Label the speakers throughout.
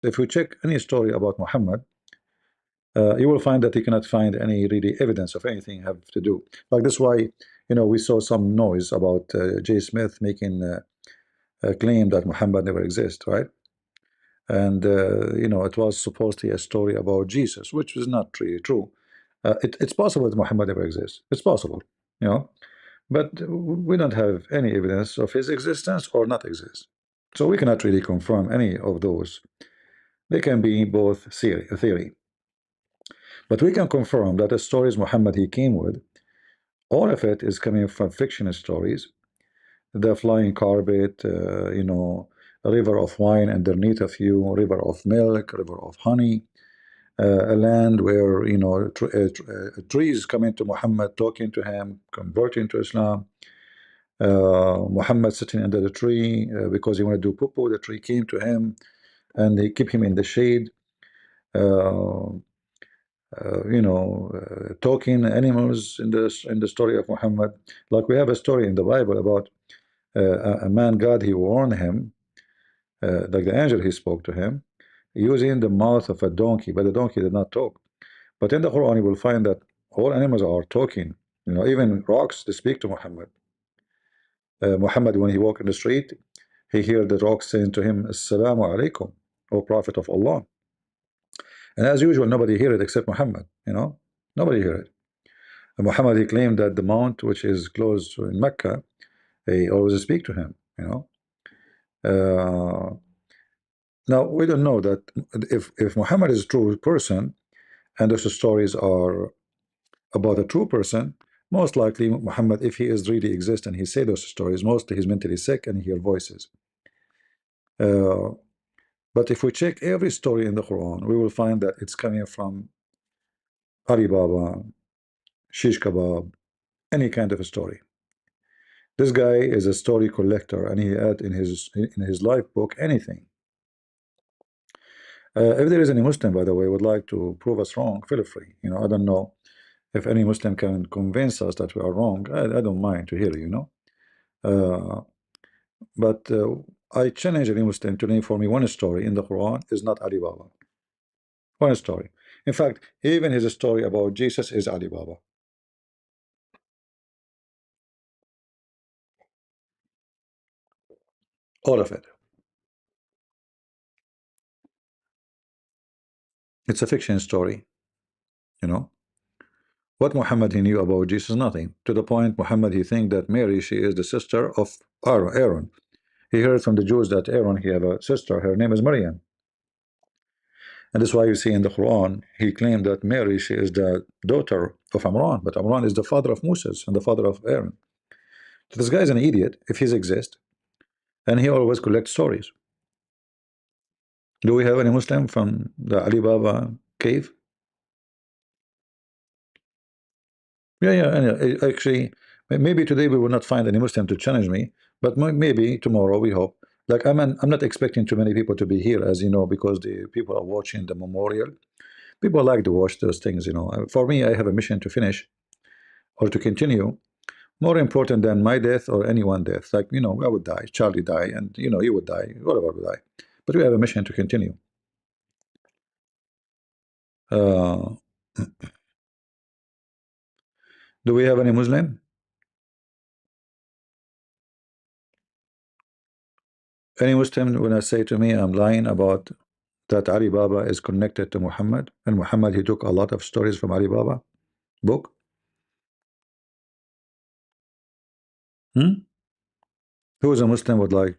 Speaker 1: If you check any story about Muhammad, you will find that you cannot find any really evidence of anything have to do. Like this why, we saw some noise about J. Smith making a claim that Muhammad never exists, right? And it was supposed to be a story about Jesus, which is not really true. It's possible that Muhammad never exists. It's possible, you know, but we don't have any evidence of his existence or not exist. So we cannot really confirm any of those. They can be both theory. But we can confirm that the stories Muhammad he came with, all of it is coming from fictional stories. The flying carpet, a river of wine underneath of you, a river of milk, a river of honey, a land where trees coming to Muhammad, talking to him, converting to Islam. Muhammad sitting under the tree because he wanted to do poo. The tree came to him and they keep him in the shade. Uh, talking animals in the story of Muhammad. Like we have a story in the Bible about a man God he warned him, like the angel he spoke to him, using the mouth of a donkey, but the donkey did not talk. But in the Quran, you will find that all animals are talking. Even rocks they speak to Muhammad. Muhammad, when he walked in the street, he heard the rocks saying to him, "Assalamu alaikum, O Prophet of Allah." And as usual, nobody heard it except Muhammad. Nobody heard it. Muhammad he claimed that the mount which is close in Mecca, they always speak to him. Uh, Now we don't know that if Muhammad is a true person and those stories are about a true person, most likely Muhammad, if he is really exist and he say those stories, mostly he's mentally sick and he hear voices. Uh, but if we check every story in the Quran, we will find that it's coming from Alibaba, shish kebab, any kind of a story. This guy is a story collector, and he add in his life book anything. If there is any Muslim, by the way, would like to prove us wrong, feel free. I don't know if any Muslim can convince us that we are wrong. I don't mind to hear. Uh, but I challenge any Muslim to name for me one story in the Quran is not Alibaba. One story. In fact, even his story about Jesus is Alibaba. All of it. It's a fiction story. You know. What Muhammad he knew about Jesus? Nothing. To the point, Muhammad he think that Mary she is the sister of Aaron. He heard from the Jews that Aaron he have a sister. Her name is Maryam. And that's why you see in the Quran, he claimed that Mary, she is the daughter of Amran, but Amran is the father of Moses and the father of Aaron. So this guy is an idiot, if he's exist, and he always collects stories. Do we have any Muslim from the Alibaba cave? Yeah, yeah, and actually, maybe today we will not find any Muslim to challenge me, but maybe tomorrow we hope. Like I'm not expecting too many people to be here, as you know, because the people are watching the memorial. People like to watch those things. For me, I have a mission to finish or to continue. More important than my death or anyone death. Like, I would die, Charlie die, and you would die, whatever would die. But we have a mission to continue. Uh, do we have any Muslim? Any Muslim when I say to me I'm lying about that Ali Baba is connected to Muhammad, and Muhammad he took a lot of stories from Ali Baba book? Hmm? Who is a Muslim would like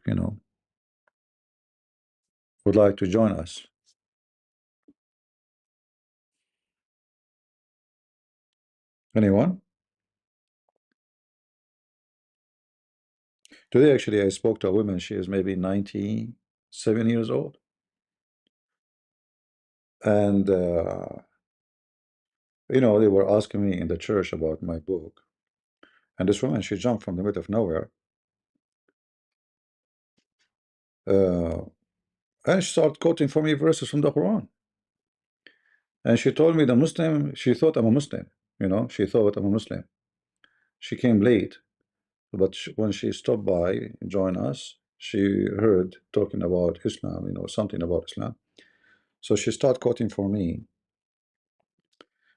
Speaker 1: to join us? Anyone? Today actually I spoke to a woman, she is maybe 97 years old, and they were asking me in the church about my book. And this woman, she jumped from the middle of nowhere, uh, and she started quoting for me verses from the Quran. And she told me she thought I'm a Muslim. She thought I'm a Muslim. She came late, but when she stopped by, joined us, she heard talking about Islam, something about Islam. So she started quoting for me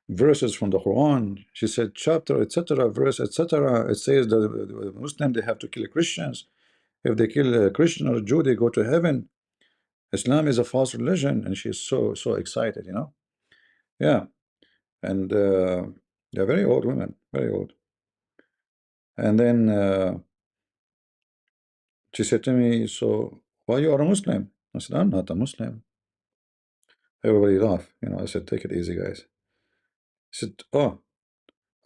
Speaker 1: verses from the Quran. She said chapter, etc., verse, etc. It says that the Muslim, they have to kill Christians. If they kill a Christian or a Jew, they go to heaven. Islam is a false religion, and she's so excited, you know. Yeah, and they're very old women, very old. And then she said to me, "So why you are a Muslim?" I said, "I'm not a Muslim." Everybody laughed. You know, I said, "Take it easy, guys." She said, "Oh,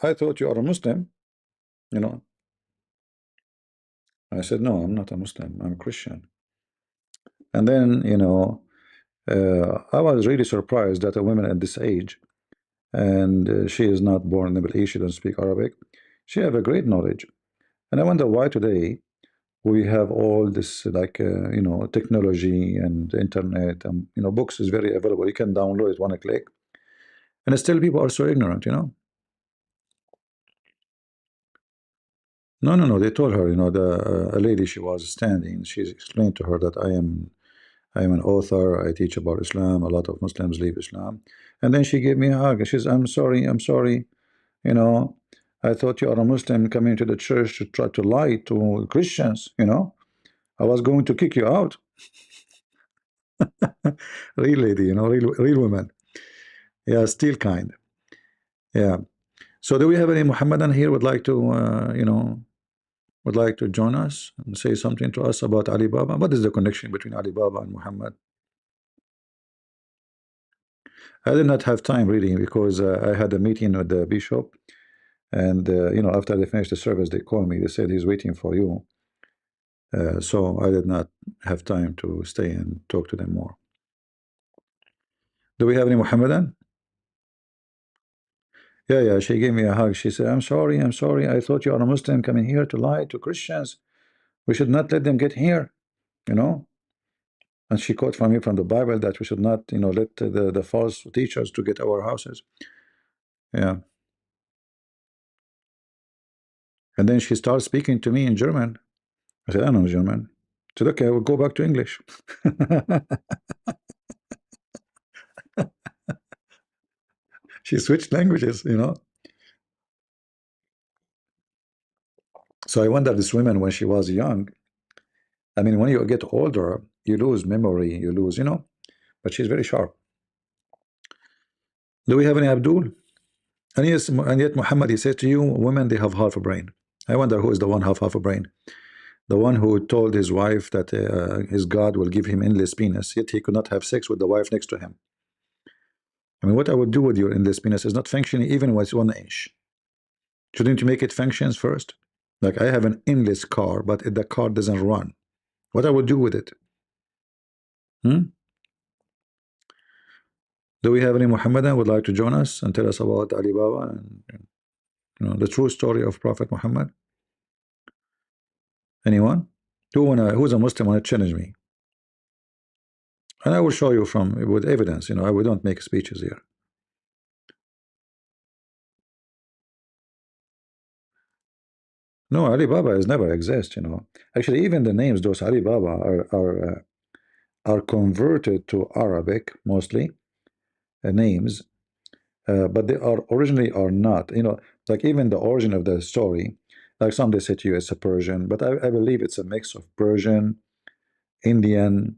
Speaker 1: I thought you are a Muslim." You know, I said, "No, I'm not a Muslim. I'm a Christian." And then, you know, I was really surprised that a woman at this age, and she is not born in the Middle East, she doesn't speak Arabic, she have a great knowledge. And I wonder why today we have all this like you know, technology and internet, and you know, books is very available. You can download it one click, and still people are so ignorant, you know. No, no, no. They told her, you know, the a lady, she was standing. She explained to her that I am an author. I teach about Islam. A lot of Muslims leave Islam, and then she gave me a hug. She says, "I'm sorry. I'm sorry. You know, I thought you are a Muslim coming to the church to try to lie to Christians. You know, I was going to kick you out." Real lady, you know, real woman. Yeah, still kind. Yeah. So, do we have any Muhammadan here would like to, you know, would like to join us and say something to us about Alibaba? What is the connection between Alibaba and Muhammad? I did not have time reading because I had a meeting with the bishop, and you know, after they finished the service, they called me. They said he's waiting for you. So I did not have time to stay and talk to them more. Do we have any Muhammadan? Yeah, yeah. She gave me a hug. She said, "I'm sorry. I'm sorry. I thought you are a Muslim coming here to lie to Christians. We should not let them get here. You know." And she quote from me from the Bible that we should not, you know, let the false teachers to get our houses. Yeah. And then she started speaking to me in German. I said, "I know German." She said, "Okay, I will go back to English." She switched languages, you know. So I wonder this woman when she was young. I mean, when you get older, you lose memory, you lose, you know. But she's very sharp. Do we have any Abdul? And yes, and yet Muhammad, he said to you, women, they have half a brain. I wonder who is the one half a brain. The one who told his wife that his God will give him endless penis, yet he could not have sex with the wife next to him. I mean, what I would do with your endless penis is not functioning even with 1 inch. Shouldn't you make it functions first? Like I have an endless car, but the car doesn't run. What I would do with it? Hmm? Do we have any Muhammadan would like to join us and tell us about Alibaba and you know, the true story of Prophet Muhammad? Anyone? Who's a Muslim wanna challenge me? And I will show you from with evidence. You know, we don't make speeches here. No, Alibaba has never exist. You know, actually, even the names those Alibaba are converted to Arabic mostly names, but they are originally are not. You know, like even the origin of the story, like some they say to you it's a Persian, but I believe it's a mix of Persian, Indian,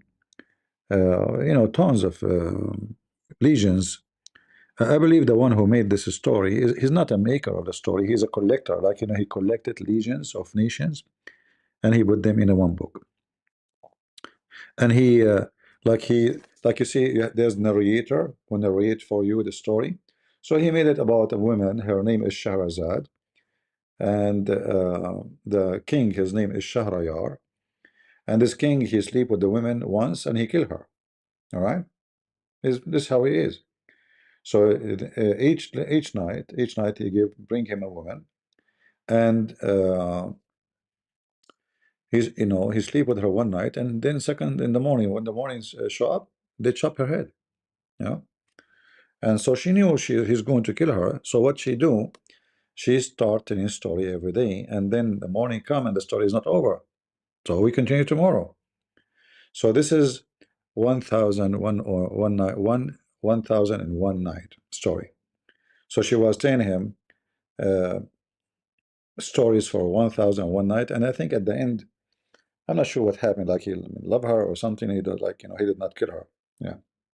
Speaker 1: you know, tons of legions. I believe the one who made this story is he's not a maker of the story. He's a collector. Like you know, he collected legions of nations and he put them in a one book. And he like he like you see, there's narrator who narrate for you the story. So he made it about a woman. Her name is Shahrazad, and the king, his name is Shahrayar. And this king, he sleep with the women once and he kill her. All right, this is how he is. So each night he bring him a woman, and he's you know he sleep with her one night, and then second in the morning when the mornings show up, they chop her head. You know, and so she knew he's going to kill her. So what she do? She start telling a story every day, and then the morning come and the story is not over. So we continue tomorrow. So this is 1001 or one night, 1001 night story. So she was telling him uh, stories for 1001 night, and I think at the end, I'm not sure what happened. Like he loved her or something. He did, like, he did not kill her. Yeah.